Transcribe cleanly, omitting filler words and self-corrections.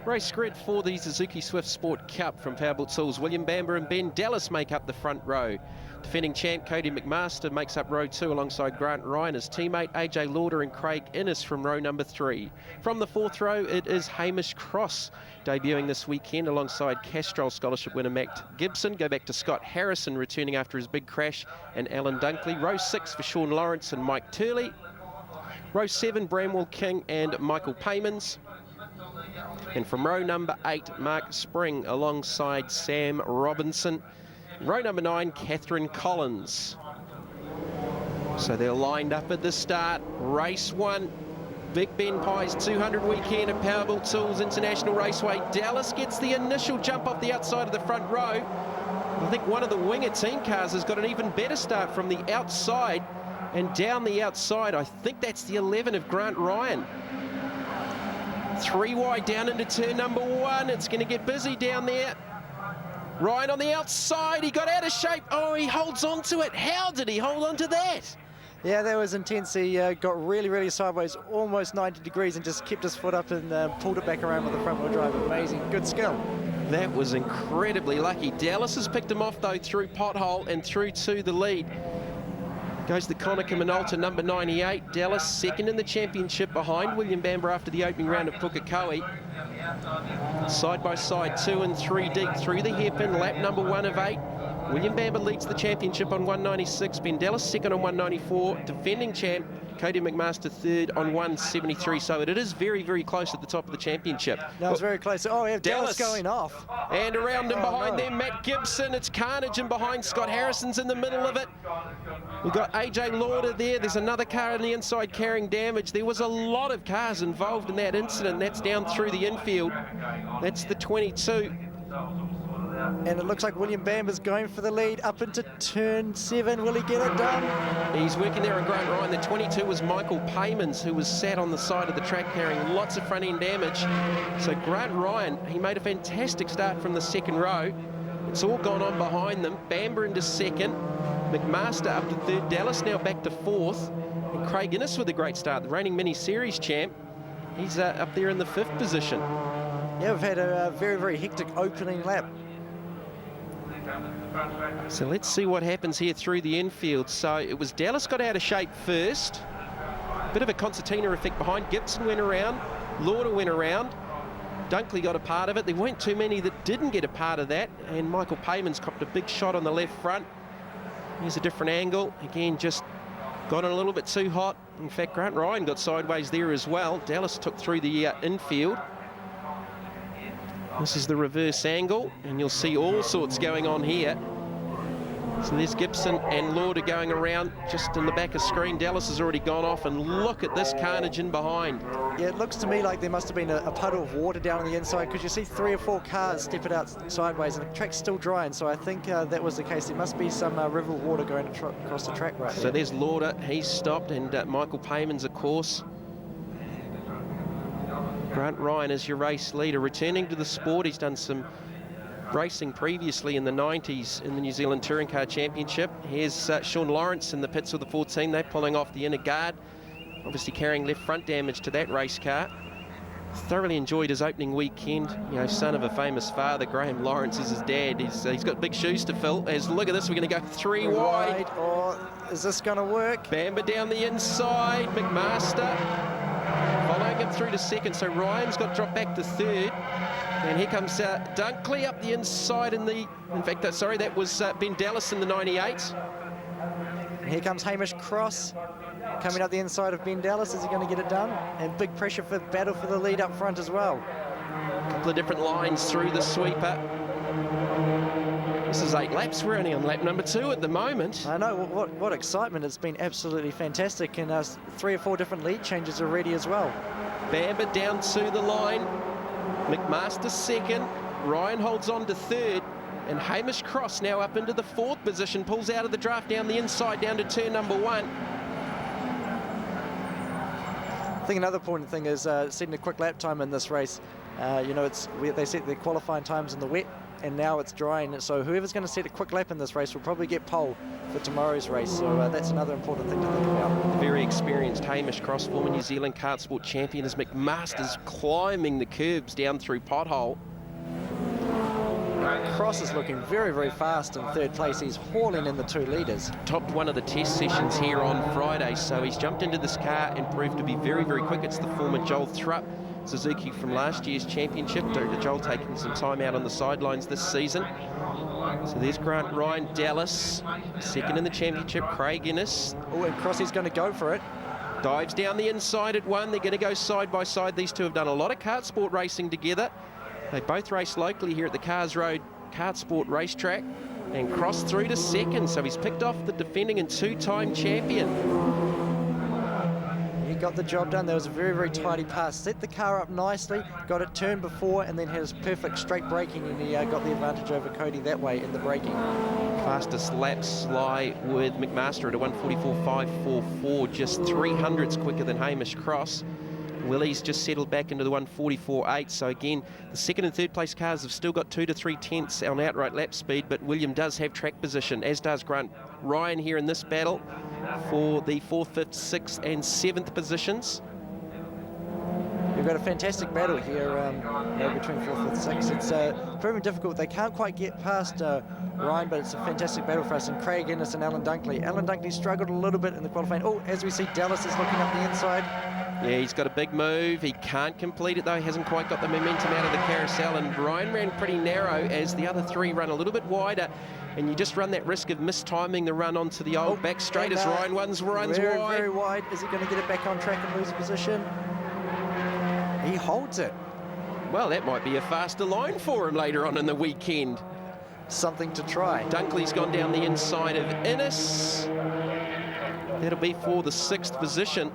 Race grid for the Suzuki Swift Sport Cup from Powerbuilt Tools. William Bamber and Ben Dallas make up the front row. Defending champ Cody McMaster makes up row 2 alongside Grant Ryan, his teammate AJ Lauder and Craig Innes from row number 3. From the 4th row, it is Hamish Cross debuting this weekend alongside Castrol Scholarship winner Matt Gibson. Go back to Scott Harrison returning after his big crash, and Alan Dunkley. Row 6 for Sean Lawrence and Mike Turley. Row 7, Bramwell King and Michael Paymans. And from row number 8, Mark Spring alongside Sam Robinson. Row number 9, Catherine Collins. So they're lined up at the start. Race 1, Big Ben Pie's 200 weekend at Powerbuilt Tools International Raceway. Dallas gets the initial jump off the outside of the front row. I think one of the Winger team cars has got an even better start from the outside and down the outside. I think that's the 11 of Grant Ryan. 3 wide down into turn number 1. It's going to get busy down there. Ryan on the outside. He got out of shape. Oh, he holds on to it. How did he hold on to that? Yeah, that was intense. He got really sideways, almost 90 degrees, and just kept his foot up and pulled it back around with the front wheel drive. Amazing. Good skill. That was incredibly lucky. Dallas has picked him off, though, through pothole and through to the lead. Goes the Konica Minolta number 98. Dallas second in the championship behind William Bamber after the opening round of Pukekohe. Side by side, 2 and 3 deep through the hairpin, lap number 1 of 8. William Bamber leads the championship on 196. Ben Dallas second on 194. Defending champ Cody McMaster third on 173. So it is very close at the top of the championship. No, it's very close. Oh, we have Dallas going off. And around him behind them, Matt Gibson. It's carnage in behind. Scott Harrison's in the middle of it. We've got AJ Lauder there. There's another car on the inside carrying damage. There was a lot of cars involved in that incident. That's down through the infield. That's the 22. And it looks like William Bamber's going for the lead up into turn 7. Will he get it done? He's working there on Grant Ryan. The 22 was Michael Paymans, who was sat on the side of the track carrying lots of front-end damage. So Grant Ryan, he made a fantastic start from the 2nd row. It's all gone on behind them. Bamber into 2nd. McMaster up to 3rd. Dallas now back to 4th. And Craig Innes with a great start, the reigning mini-series champ. He's up there in the 5th position. Yeah, we've had a very hectic opening lap. So let's see what happens here through the infield. So it was Dallas got out of shape first. Bit of a concertina effect behind. Gibson went around. Lauder went around. Dunkley got a part of it. There weren't too many that didn't get a part of that. And Michael Paymans copped a big shot on the left front. Here's a different angle. Again, just got in a little bit too hot. In fact, Grant Ryan got sideways there as well. Dallas took through the infield. This is the reverse angle, and you'll see all sorts going on here. So there's Gibson and Lauder going around just in the back of screen. Dallas has already gone off, and look at this carnage in behind. Yeah, it looks to me like there must have been a puddle of water down on the inside, because you see 3 or 4 cars step it out sideways, and the track's still dry, and so I think that was the case. There must be some river water going across the track right there. So there's Lauder, he's stopped, and Michael Paymans, of course. Grant Ryan is your race leader, returning to the sport. He's done some racing previously in the 90s in the New Zealand Touring Car Championship. Here's Sean Lawrence in the pits with the 14. They're pulling off the inner guard, obviously carrying left front damage to that race car. Thoroughly enjoyed his opening weekend. You know, son of a famous father, Graham Lawrence is his dad. He's got big shoes to fill. As look at this, we're going to go 3 wide. Or is this going to work? Bamber down the inside. McMaster following him through to 2nd, so Ryan's got dropped back to 3rd. And here comes Dunkley up the inside in fact, that was Ben Dallas in the 98. And here comes Hamish Cross coming up the inside of Ben Dallas. Is he going to get it done? And big pressure for battle for the lead up front as well. A couple of different lines through the sweeper. This is 8 laps. We're only on lap number 2 at the moment. I know, what excitement. It's been absolutely fantastic, and 3 or 4 different lead changes already as well. Bamber down to the line. McMaster 2nd. Ryan holds on to 3rd. And Hamish Cross now up into the 4th position, pulls out of the draft down the inside, down to turn number 1. I think another important thing is setting a quick lap time in this race. You know, they set their qualifying times in the wet and now it's drying. So whoever's going to set a quick lap in this race will probably get pole for tomorrow's race. So that's another important thing to think about. Very experienced Hamish Cross, former New Zealand kart sport champion, as McMaster's climbing the curbs down through pothole. Cross is looking very, very fast in third place. He's hauling in the 2 leaders. Topped one of the test sessions here on Friday, so he's jumped into this car and proved to be very, very quick. It's the former Joel Thrupp Suzuki from last year's championship. Joel taking some time out on the sidelines this season. So there's Grant Ryan, Dallas, second in the championship, Craig Innes. Oh, and Crossy's going to go for it. Dives down the inside at 1. They're going to go side by side. These two have done a lot of kart sport racing together. They both race locally here at the Cars Road Kart Sport Racetrack, and Cross through to second. So he's picked off the defending and 2-time champion. He got the job done. There was a very, very tidy pass. Set the car up nicely, got it turned before, and then has perfect straight braking, and he got the advantage over Cody that way in the braking. Fastest laps lie with McMaster at a 1:44.544, just 300ths quicker than Hamish Cross. Willie's just settled back into the 1:44.8, so again, the second and third place cars have still got 2 to 3 tenths on outright lap speed, but William does have track position, as does Grant Ryan here in this battle for the 4th, 5th, 6th and 7th positions. We've got a fantastic battle here between 4th and 6th. It's proving difficult. They can't quite get past Ryan, but it's a fantastic battle for us. And Craig Innes and Alan Dunkley. Alan Dunkley struggled a little bit in the qualifying. Oh, as we see, Dallas is looking up the inside. Yeah, he's got a big move. He can't complete it, though. He hasn't quite got the momentum out of the carousel. And Ryan ran pretty narrow as the other 3 run a little bit wider. And you just run that risk of mistiming the run onto the old back straight as Ryan runs very, wide. Very wide. Is he going to get it back on track and lose position? He holds it. Well, that might be a faster line for him later on in the weekend. Something to try. Dunkley's gone down the inside of Innes. That'll be for the 6th position.